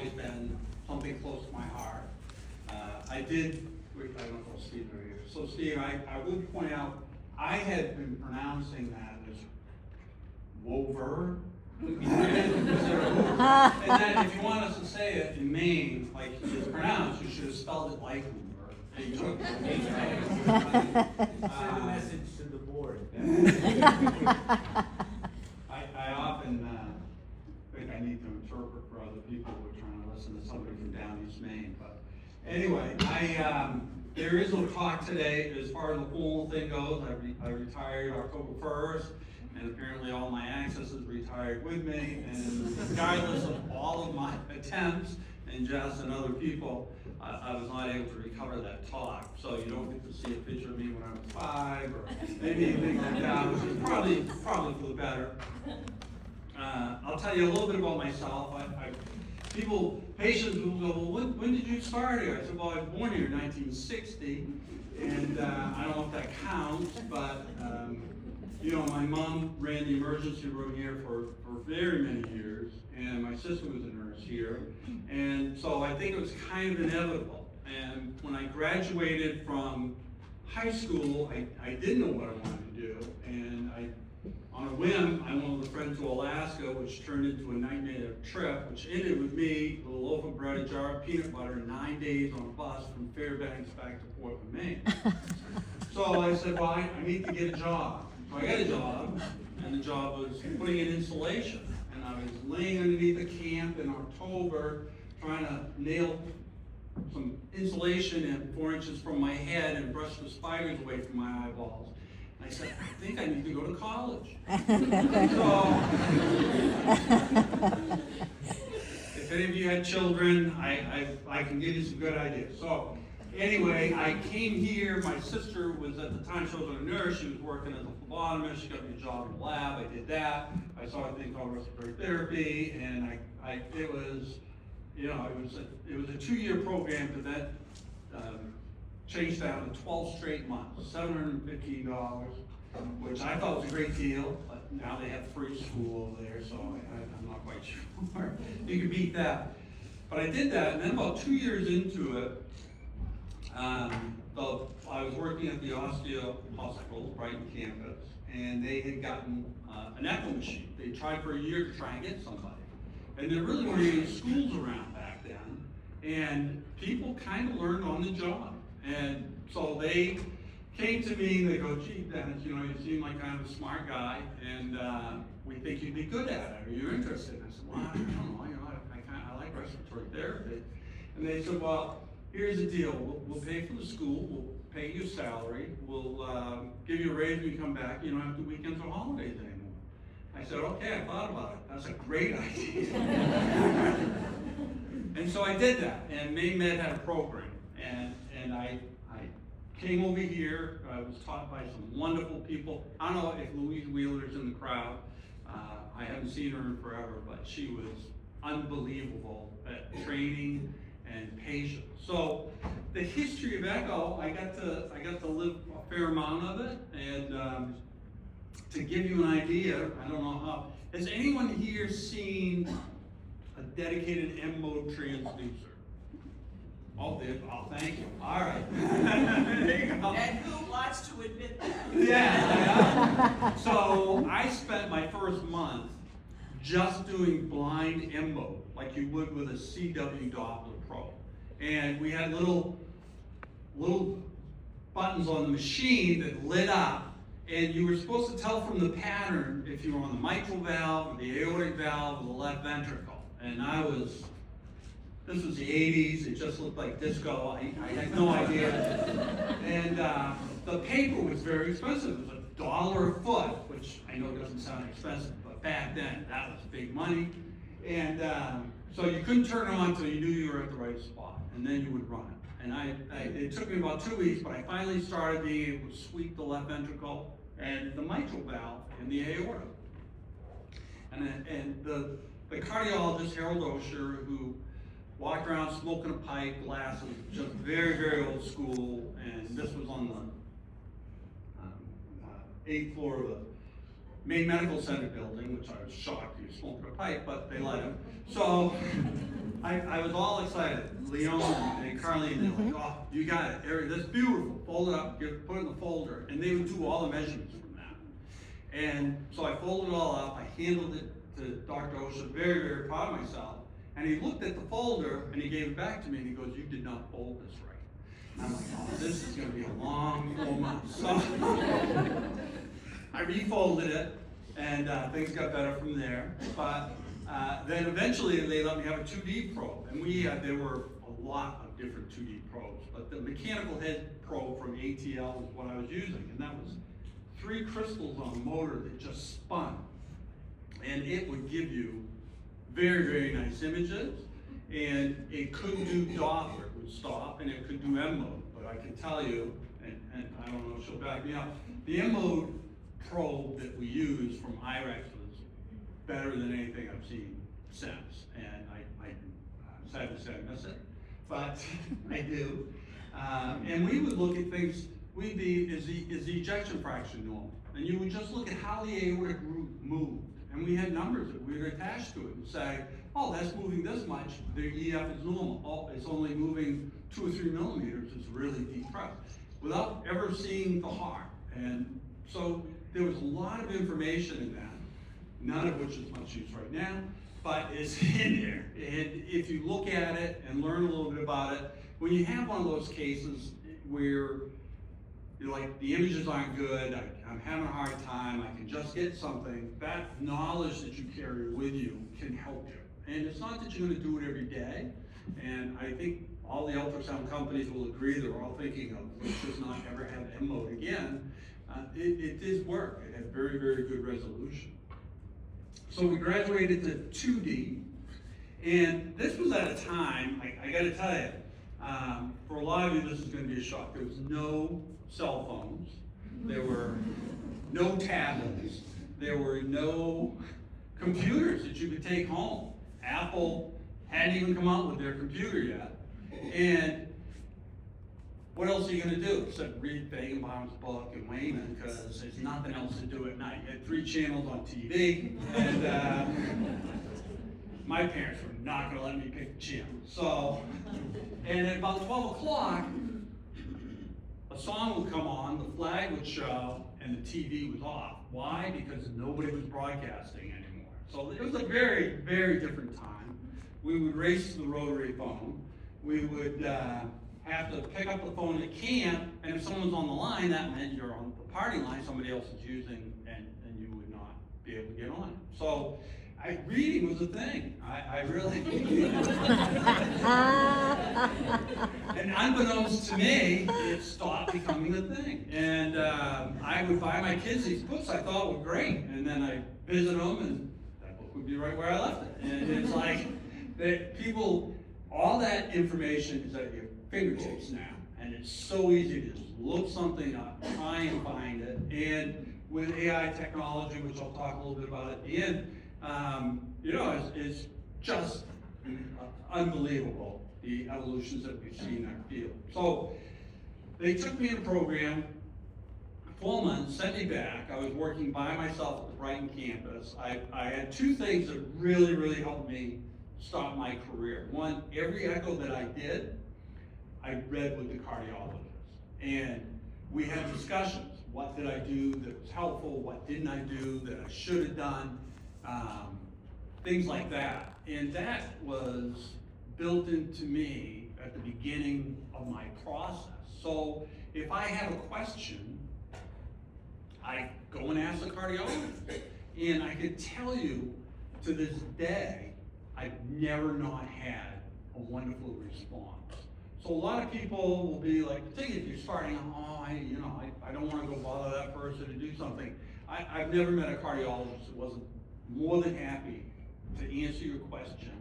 always been something close to my heart. I don't know if Steve are here. So Steve, I would point out, I had been pronouncing that as Wover. And then if you want us to say it in Maine, like it's pronounced, you should have spelled it like Hoover. And you took the Send a message to the board. I often think I need to interpret for other people who are trying to listen to somebody from down East Maine. But anyway, there is a talk today as far as the formal thing goes. I retired October 1st, and apparently all my access is retired with me. And regardless of all of my attempts and Jess and other people, I was not able to recover that talk. So you don't get to see a picture of me when I was 5 or anything like that, which is probably for the better. I'll tell you a little bit about myself. Patients will go, well, when did you start here? I said, well, I was born here in 1960, and I don't know if that counts, but my mom ran the emergency room here for very many years, and my sister was a nurse here, and so I think it was kind of inevitable. And when I graduated from high school, I didn't know what I wanted to do, and on a whim, I wanted a friend to Alaska, which turned into a nightmare trip, which ended with me with a loaf of bread, a jar of peanut butter, and 9 days on a bus from Fairbanks back to Portland, Maine. So I said, well, I need to get a job. So I got a job, and the job was putting in insulation. And I was laying underneath a camp in October, trying to nail some insulation in 4 inches from my head and brush the spiders away from my eyeballs. I said, I think I need to go to college. So, if any of you had children, I can give you some good ideas. So, anyway, I came here. My sister was, at the time, she was a nurse. She was working as a phlebotomist. She got me a job in the lab. I did that. I saw a thing called respiratory therapy, and it was a 2-year program to that. Changed out in 12 straight months, $715, which I thought was a great deal, but now they have free school over there, so I'm not quite sure you can beat that. But I did that, and then about 2 years into it, I was working at the Osteo Hospital, Brighton campus, and they had gotten an echo machine. They tried for a year to try and get somebody. And there really weren't any schools around back then, and people kind of learned on the job. And so they came to me and they go, gee, Dennis, you seem like kind of a smart guy, and we think you'd be good at it. Are you interested? And I said, well, I don't know, I like respiratory therapy. And they said, well, here's the deal. We'll pay for the school, we'll pay you salary, we'll give you a raise when you come back. You don't have to do weekends or holidays anymore. I said, okay, I thought about it. That's a great idea. And so I did that, and Maine Med had a program. And I came over here. I was taught by some wonderful people. I don't know if Louise Wheeler's in the crowd. I haven't seen her in forever, but she was unbelievable at training and patience. So the history of echo, I got to live a fair amount of it. And to give you an idea, I don't know how. Has anyone here seen a dedicated M-mode transducer? Oh, thank you. All right. There you go. And who wants to admit that? Yeah. So I spent my first month just doing blind M-mode, like you would with a CW Doppler Pro. And we had little buttons on the machine that lit up, and you were supposed to tell from the pattern if you were on the mitral valve, or the aortic valve, or the left ventricle. And this was the 80s, it just looked like disco, I had no idea. And the paper was very expensive. It was $1 a foot, which I know doesn't sound expensive, but back then, that was big money. And so you couldn't turn it on until you knew you were at the right spot, and then you would run it. And it took me about 2 weeks, but I finally started being able to sweep the left ventricle and the mitral valve and the aorta. And the cardiologist, Harold Osher, who walked around smoking a pipe, glasses, just very, very old school, and this was on the 8th floor of the Maine Medical Center building, which I was shocked he was smoking a pipe, but they let him. So I was all excited. Leon and Carlene, they were like, oh, you got it, Eric, that's beautiful. Fold it up, put it in the folder, and they would do all the measurements from that. And so I folded it all up, I handled it to Dr. Osha, very, very proud of myself. And he looked at the folder and he gave it back to me and he goes, you did not fold this right. And I'm like, oh, this is gonna be a long 4 months. So I refolded it and things got better from there. But then eventually they let me have a 2D probe. And there were a lot of different 2D probes, but the mechanical head probe from ATL was what I was using. And that was 3 crystals on a motor that just spun. And it would give you very, very nice images. And it couldn't do Doppler, it would stop, and it could do M mode. But I can tell you, and I don't know if she'll back me up, the M mode probe that we use from IREX was better than anything I've seen since. And I'm sad to say I miss it, but I do. And we would look at things, is the ejection fraction normal? And you would just look at how the aortic root moved. And we had numbers that we would attach to it and say, oh, that's moving this much, the EF is normal. Oh, it's only moving 2 or 3 millimeters, it's really depressed, without ever seeing the heart. And so there was a lot of information in that, none of which is much use right now, but it's in there. And if you look at it and learn a little bit about it, when you have one of those cases where you're like, the images aren't good, I'm having a hard time, I can just get something, that knowledge that you carry with you can help you. And it's not that you're gonna do it every day, and I think all the ultrasound companies will agree, they're all thinking of, let's just not ever have M mode again. It did work, it had very, very good resolution. So we graduated to 2D, and this was at a time, I gotta tell you, for a lot of you this is gonna be a shock. There was no cell phones, there were no tablets, there were no computers that you could take home. Apple hadn't even come out with their computer yet. And what else are you gonna do except read Feigenbaum's book and Wayman, because there's nothing else to do at night. You had 3 channels on TV, and my parents were not gonna let me pick the channel. So, and at about 12 o'clock, a song would come on, the flag would show, and the TV was off. Why? Because nobody was broadcasting anymore. So it was a very, very different time. We would race to the rotary phone. We would have to pick up the phone at camp, and if someone's on the line, that meant you're on the party line, somebody else is using, and you would not be able to get on it. So reading was a thing. I really, and unbeknownst to me, it stopped becoming a thing. And I would buy my kids these books I thought were great, and then I visit them, and that book would be right where I left it. And it's like, that people, all that information is at your fingertips now, and it's so easy to just look something up, try and find it. And with AI technology, which I'll talk a little bit about at the end, it's just unbelievable, the evolutions that we've seen in our field. So they took me in a program, 4 months, sent me back. I was working by myself at the Brighton campus. I had 2 things that really, really helped me start my career. One, every echo that I did, I read with the cardiologist. And we had discussions. What did I do that was helpful? What didn't I do that I should have done? Things like that. And that was built into me at the beginning of my process. So if I have a question, I go and ask the cardiologist. And I can tell you, to this day, I've never not had a wonderful response. So a lot of people will be like, particularly if you're starting, I don't want to go bother that person to do something. I've never met a cardiologist that wasn't more than happy to answer your question.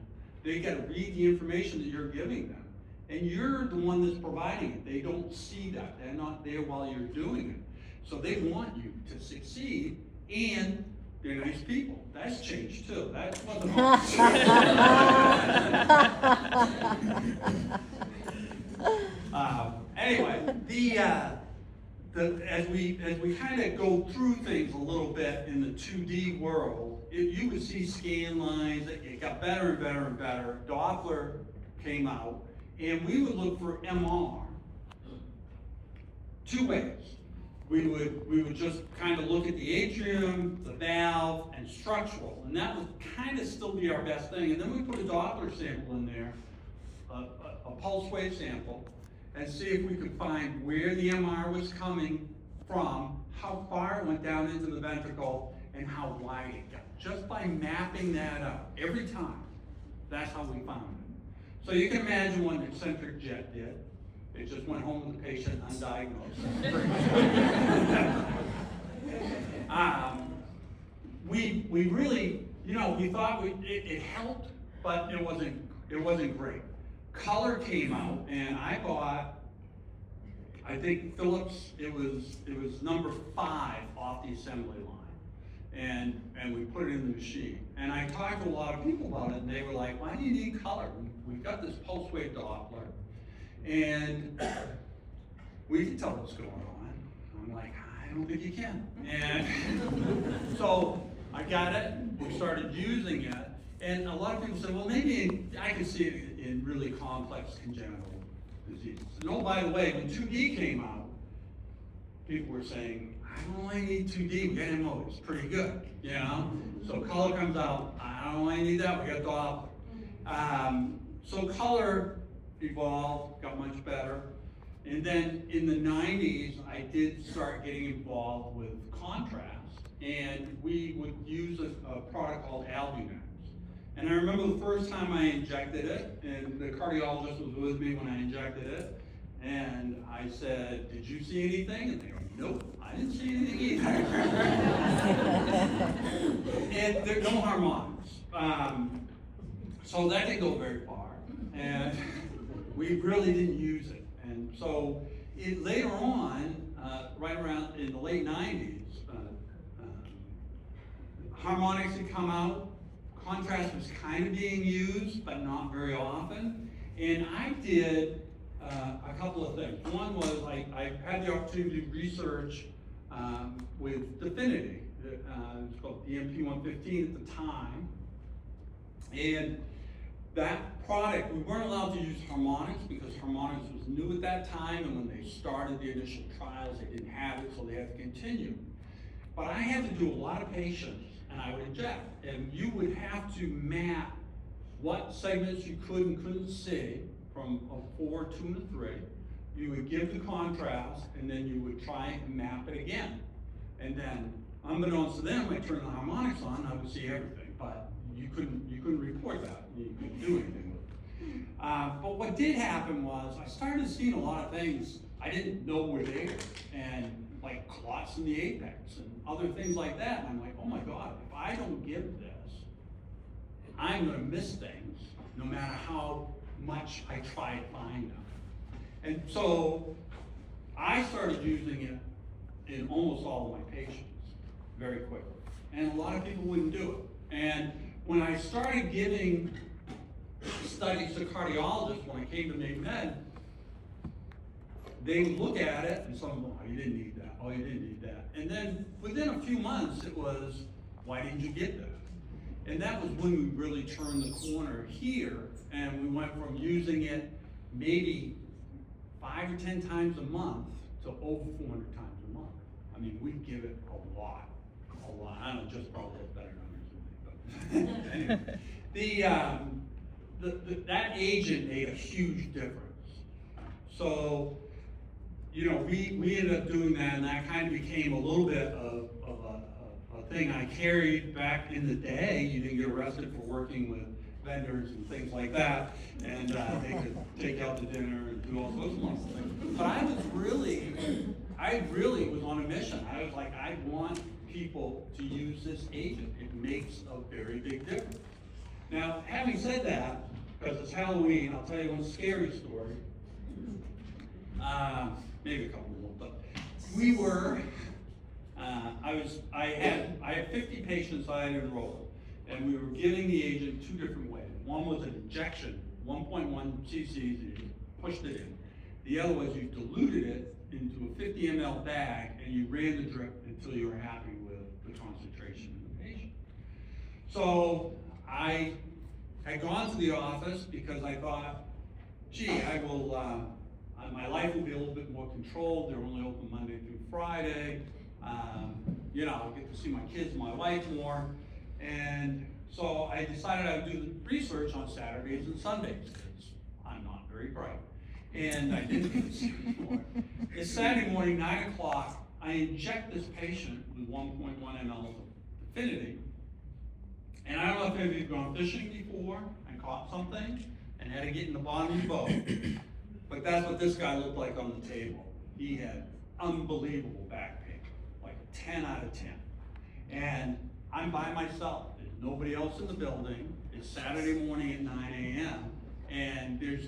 They got to read the information that you're giving them. And you're the one that's providing it. They don't see that. They're not there while you're doing it. So they want you to succeed, and they're nice people. That's changed too. That wasn't anyway, as we kind of go through things a little bit in the 2D world, you would see scan lines, it got better and better and better. Doppler came out, and we would look for MR two ways. We would just kind of look at the atrium, the valve, and structural, and that would kind of still be our best thing. And then we put a Doppler sample in there, a pulse wave sample, and see if we could find where the MR was coming from, how far it went down into the ventricle, and how wide it got. Just by mapping that out every time, that's how we found it. So you can imagine what an eccentric jet did. It just went home with the patient undiagnosed. We really, we thought it helped, but it wasn't great. Color came out, and I bought, I think Phillips, it was number 5 off the assembly line. And we put it in the machine. And I talked to a lot of people about it, and they were like, why do you need color? We've got this pulse wave Doppler, and we can tell what's going on. I'm like, I don't think you can. And so I got it, we started using it, and a lot of people said, well, maybe I can see it in really complex congenital diseases. And oh, by the way, when 2D came out, people were saying, I don't only need 2D, we got MO, it's pretty good, So color comes out, I don't only need that, we got Doppler. So color evolved, got much better. And then in the 90s, I did start getting involved with contrast, and we would use a product called Albunex. And I remember the first time I injected it, and the cardiologist was with me when I injected it, and I said, did you see anything? And they go, nope, I didn't see anything either. And there are no harmonics. So that didn't go very far, and we really didn't use it. And so later on, right around in the late 90s, harmonics had come out. Contrast was kind of being used, but not very often. And I did a couple of things. One was I had the opportunity to research with Definity. It's called the MP115 at the time. And that product, we weren't allowed to use harmonics because harmonics was new at that time, and when they started the initial trials, they didn't have it, so they had to continue. But I had to do a lot of patients, and I would inject, and you would have to map what segments you could and couldn't see from a 4 to a 3. You would give the contrast, and then you would try and map it again. And then, unbeknownst to them, I turned the harmonics on, I would see everything, but you couldn't report that. You couldn't do anything with it. But what did happen was I started seeing a lot of things I didn't know were there, and like clots in the apex and other things like that. And I'm like, oh my God, if I don't give this, I'm gonna miss things no matter how much I try to find them. And so I started using it in almost all of my patients very quickly. And a lot of people wouldn't do it. And when I started giving studies to cardiologists, when I came to Maine Med, they would look at it and some of them, oh, you didn't need that, oh, you didn't need that. And then within a few months, it was, why didn't you get that? And that was when we really turned the corner here, and we went from using it maybe 5 or 10 times a month to over 400 times a month. I mean, we give it a lot. I don't know, just probably has better numbers than me, but anyway. That agent made a huge difference. So, we ended up doing that, and that kind of became a little bit of a thing I carried back in the day. You didn't get arrested for working with vendors and things like that, and they could take out to dinner and do all sorts of wonderful things. But I really was on a mission. I was like, I want people to use this agent. It makes a very big difference. Now, having said that, because it's Halloween, I'll tell you one scary story. Maybe a couple more, but we were, I had 50 patients I had enrolled, and we were giving the agent 2 different ways. One was an injection, 1.1 cc's, and you pushed it in. The other was you diluted it into a 50 ml bag, and you ran the drip until you were happy with the concentration in the patient. So I had gone to the office because I thought, gee, I will, my life will be a little bit more controlled. They're only open Monday through Friday. You know, I'll get to see my kids and my wife more. And so I decided I would do the research on Saturdays and Sundays because I'm not very bright. And I didn't do this before. It's Saturday morning, 9 o'clock. I inject this patient with 1.1 ml of Affinity. And I don't know if any of you have gone fishing before and caught something and had to get in the bottom of the boat. But that's what this guy looked like on the table. He had unbelievable back pain, like a 10 out of 10. And I'm by myself. There's nobody else in the building. It's Saturday morning at 9 a.m. And there's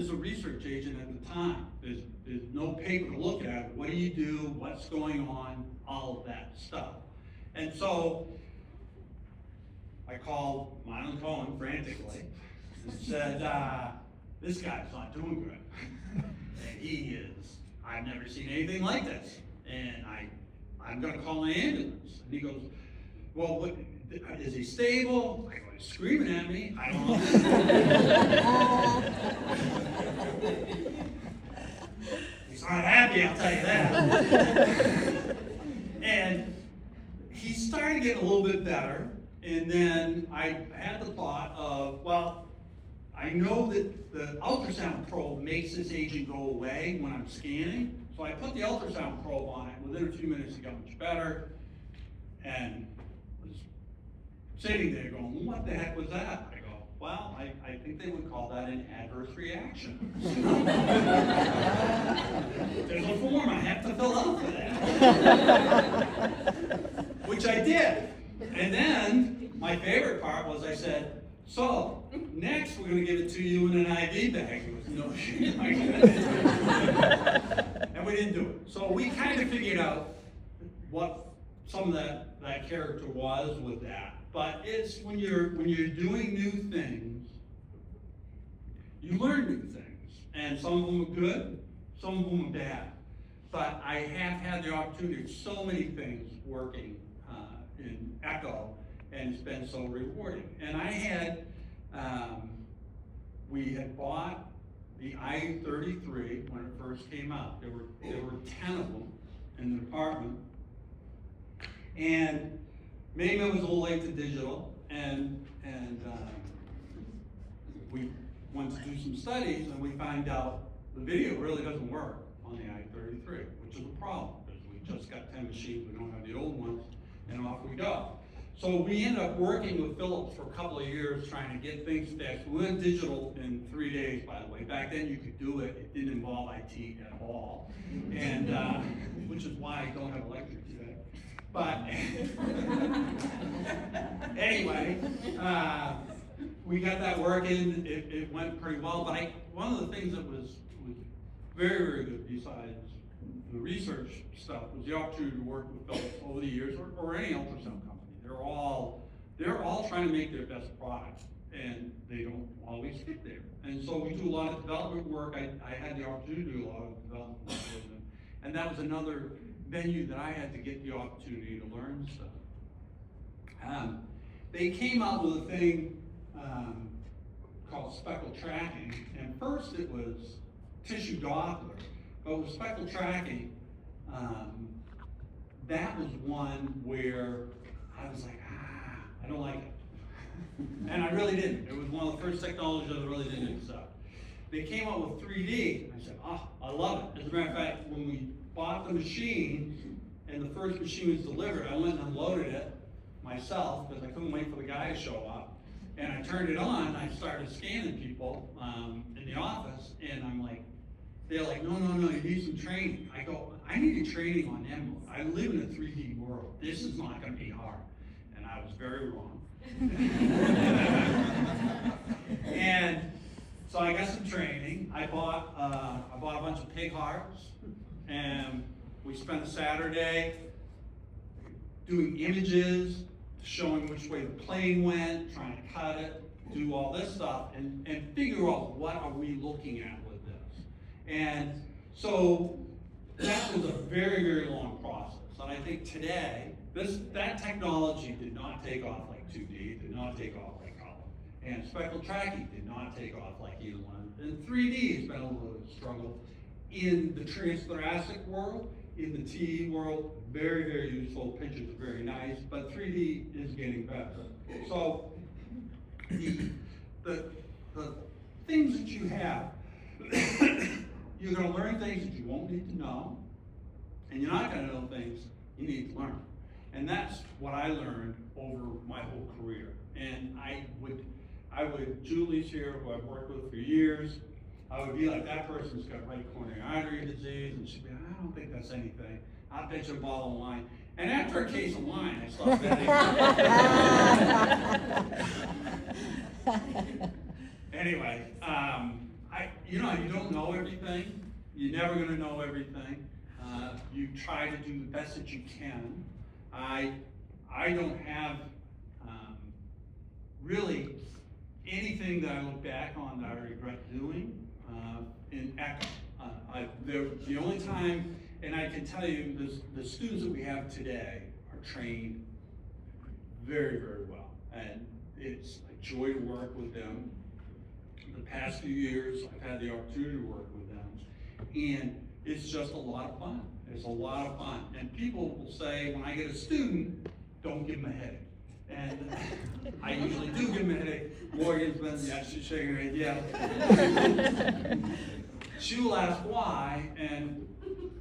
a research agent at the time. There's no paper to look at. What do you do? What's going on? All of that stuff. And so I called Mylan Cohen frantically and said, this guy's not doing good. And he is, I've never seen anything like this. And I'm gonna call an ambulance. And he goes, well, what, is he stable? I go, he's screaming at me. I don't know. He's not happy, I'll tell you that. And he started getting a little bit better. And then I had the thought of, well, I know that the ultrasound probe makes this agent go away when I'm scanning. So I put the ultrasound probe on it. Within a few minutes, it got much better. And was sitting there going, what the heck was that? I go, well, I think they would call that an adverse reaction. There's a form I have to fill out for that. Which I did. And then my favorite part was I said, so next we're going to give it to you in an IV bag. He goes, no shit. And we didn't do it. So we kind of figured out what some of that character was with that. But it's when you're doing new things, you learn new things. And some of them are good, some of them are bad. But I have had the opportunity of so many things working in Echo, and it's been so rewarding. And I had, we had bought the I-33 when it first came out. There were 10 of them in the department. And maybe it was a little late to digital, and we went to do some studies, and we found out the video really doesn't work on the I-33, which is a problem, because we just got 10 machines, we don't have the old ones, and off we go. So we ended up working with Philips for a couple of years trying to get things fixed. We went digital in 3 days, by the way. Back then you could do it. It didn't involve IT at all. And which is why I don't have electric today. But anyway, we got that working. It went pretty well. But one of the things that was very, very good besides the research stuff was the opportunity to work with Philips over the years, or any ultrasound company. They're all trying to make their best product, and they don't always get there. And so we do a lot of development work. I had the opportunity to do a lot of development work with them, and that was another venue that I had to get the opportunity to learn stuff. They came out with a thing called speckle tracking, and first it was tissue Doppler, but with speckle tracking, that was one where I was like, I don't like it. And I really didn't. It was one of the first technologies I really didn't accept. They came out with 3D, and I said, I love it. As a matter of fact, when we bought the machine, and the first machine was delivered, I went and unloaded it myself, because I couldn't wait for the guy to show up. And I turned it on, and I started scanning people in the office, and I'm like, they're like, no, you need some training. I go, I needed training on Emerald. I live in a 3D world. This is not going to be hard. And I was very wrong. And so I got some training. I bought a bunch of pig hearts, and we spent a Saturday doing images, showing which way the plane went, trying to cut it, do all this stuff, and figure out what are we looking at with this. And so that was a very, very long process. And I think today, That technology did not take off like 2D, it did not take off like color. And spectral tracking did not take off like either one. And 3D has been a little bit of a struggle. In the transthoracic world, in the TE world, very, very useful, pictures are very nice, but 3D is getting better. So, the things that you have, you're gonna learn things that you won't need to know, and you're not gonna know things you need to learn. And that's what I learned over my whole career. And I would, Julie's here, who I've worked with for years, I would be like, that person's got right coronary artery disease, and she'd be like, I don't think that's anything. I'll bet you a bottle of wine. And after a case of wine, I stopped betting. Anyway, you don't know everything. You're never gonna know everything. You try to do the best that you can. I don't have really anything that I look back on that I regret doing in ECHO. The only time, and I can tell you, the students that we have today are trained very, very well. And it's a joy to work with them. The past few years, I've had the opportunity to work with them. And it's just a lot of fun. It's a lot of fun. And people will say, when I get a student, don't give them a headache. And I usually do give them a headache. Morgan's been, yeah, she's shaking her head, yeah. She will ask why, and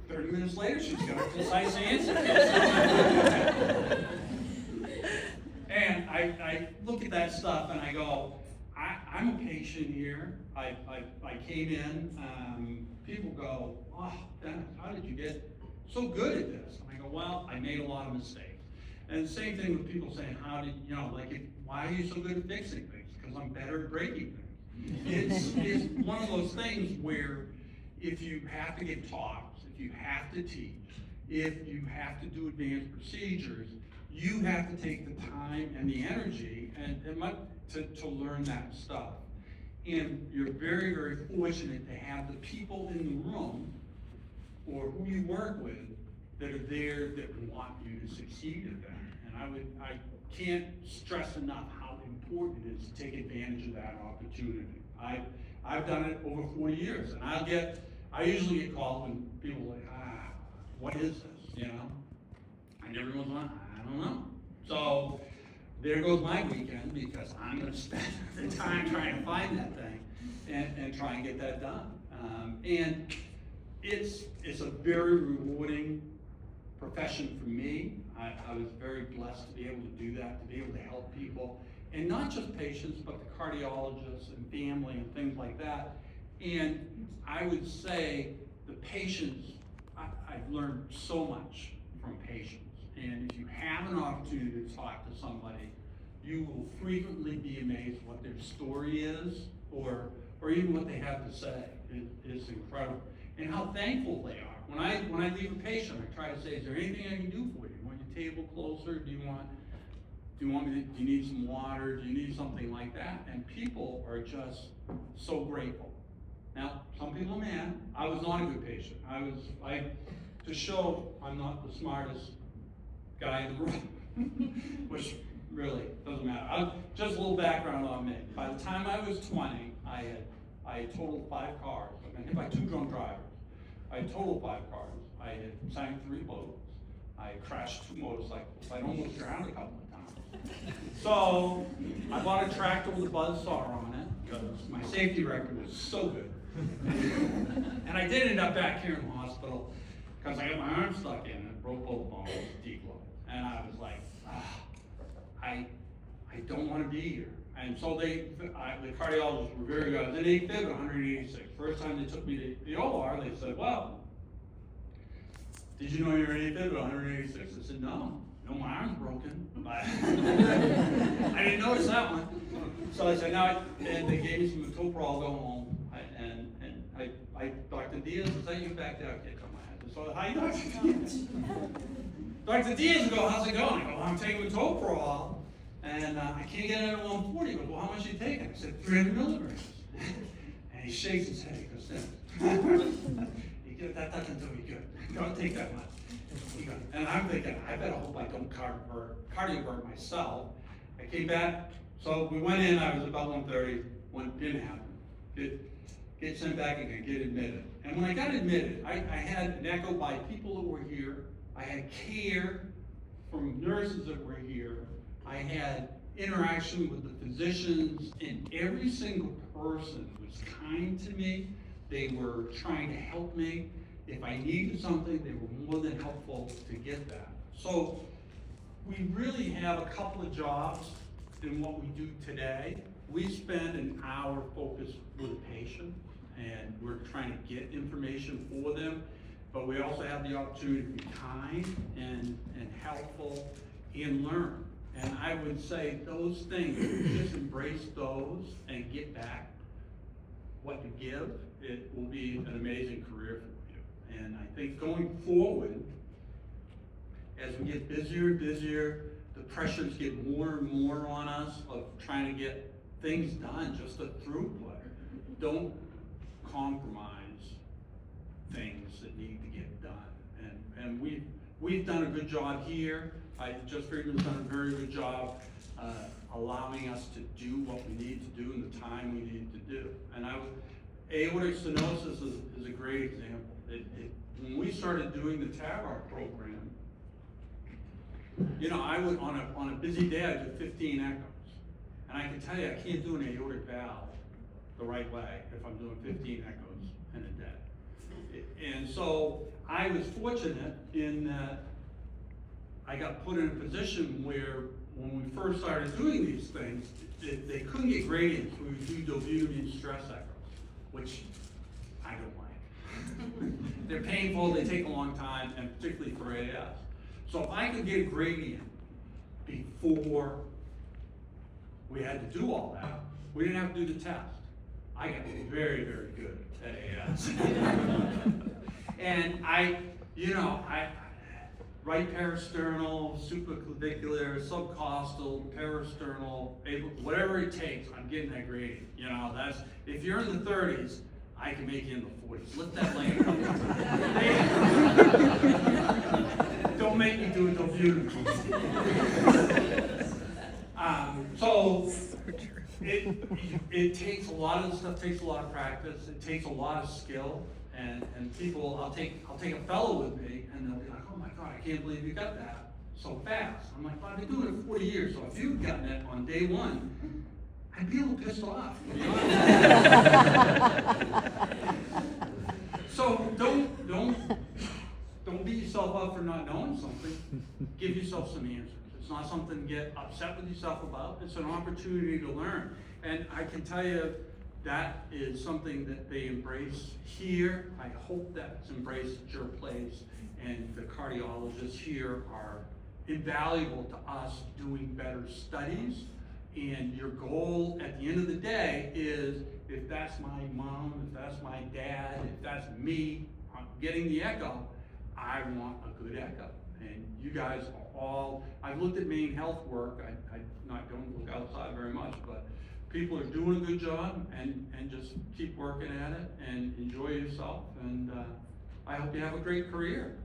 30 minutes later, she's got a precise answer. And I look at that stuff and I go, I'm a patient here. I came in, people go, oh, Dennis, how did you get so good at this? And I go, well, I made a lot of mistakes. And the same thing with people saying, why are you so good at fixing things? Because I'm better at breaking things. It's one of those things where if you have to give talks, if you have to teach, if you have to do advanced procedures, you have to take the time and the energy to learn that stuff. And you're very, very fortunate to have the people in the room or who you work with that are there that want you to succeed at that. And I can't stress enough how important it is to take advantage of that opportunity. I've done it over 40 years, and I usually get calls when people are like, what is this, And everyone's like, I don't know. So there goes my weekend, because I'm gonna spend the time trying to find that thing and try and get that done. And it's a very rewarding profession for me. I was very blessed to be able to do that, to be able to help people, and not just patients, but the cardiologists and family and things like that. And I would say the patients, I've learned so much from patients. And if you have an opportunity to talk to somebody, you will frequently be amazed what their story is, or even what they have to say. It's incredible. And how thankful they are. When I leave a patient, I try to say, is there anything I can do for you? Do you want your table closer? Do you need some water? Do you need something like that? And people are just so grateful. Now, some people are mad. I was not a good patient. To show I'm not the smartest guy in the room, which really doesn't matter. Just a little background on me. By the time I was 20, I had totaled 5 cars. I've been hit by 2 drunk drivers. I had totaled 5 cars. I had sank 3 boats. I had crashed 2 motorcycles. I'd almost drowned a couple of times. So I bought a tractor with a buzzsaw on it, because my safety record was so good. And I did end up back here in the hospital, because I got my arm stuck in and broke both bones, decloid. And I was like, I don't want to be here. And so the cardiologists were very good. I was in AFib at 186. First time they took me to the OR, they said, well, did you know you were in AFib at 186? I said, no, my arm's broken. I didn't notice that one. So I said, no, and they gave me some metoprolol, go home. Dr. Diaz, is that you back there? I can't come my head. So, hi, Dr. Diaz. Dr. Diaz will go, how's it going? I go, I'm taking metoprolol, and I can't get it at 140. He goes, well, how much are you taking? I said, 300 milligrams. And he shakes his head. He goes, that doesn't do me good. Don't take that much. And I'm thinking, I better hope I don't cardiovert myself. I came back, so we went in, I was about 1:30, didn't happen. Get sent back again, get admitted. And when I got admitted, I had an echo by people that were here. I had care from nurses that were here. I had interaction with the physicians, and every single person was kind to me. They were trying to help me. If I needed something, they were more than helpful to get that. So we really have a couple of jobs in what we do today. We spend an hour focused with a patient, and we're trying to get information for them, but we also have the opportunity to be kind and helpful and learn. And I would say those things, if you just embrace those and get back what you give, it will be an amazing career for you. And I think going forward, as we get busier and busier, the pressures get more and more on us of trying to get things done, just a throughput. Don't compromise things that need to get done. And we've done a good job here. Judge Friedman's done a very good job allowing us to do what we need to do in the time we need to do. And aortic stenosis is a great example. When we started doing the TAVR program, you know, I would, on a busy day, I do 15 echoes. And I can tell you, I can't do an aortic valve the right way if I'm doing 15 echoes in a day. And so I was fortunate in that I got put in a position where when we first started doing these things, they couldn't get gradients. We would do dobutamine stress echoes, which I don't like. They're painful, they take a long time, and particularly for AS. So if I could get a gradient before we had to do all that, we didn't have to do the test. I got very, very good at AS. And right parasternal, supraclavicular, subcostal, parasternal, whatever it takes, I'm getting that gradient. You know, if you're in the 30s, I can make you in the 40s. Lift that leg up. Don't make me do it, don't do So it takes a lot of stuff, takes a lot of practice, it takes a lot of skill, and people, I'll take a fellow with me, and they'll be like, oh my God, I can't believe you got that so fast. I'm like, well, I've been doing it for 40 years, so if you'd gotten it on day one, I'd be a little pissed off. You know? So don't beat yourself up for not knowing something. Give yourself some answers. It's not something to get upset with yourself about. It's an opportunity to learn. And I can tell you that is something that they embrace here. I hope that's embraced at your place. And the cardiologists here are invaluable to us doing better studies. And your goal at the end of the day is, if that's my mom, if that's my dad, if that's me getting the echo, I want a good echo. And you guys are all, I've looked at Maine Health work, I don't look outside very much, but people are doing a good job, and just keep working at it and enjoy yourself, and I hope you have a great career.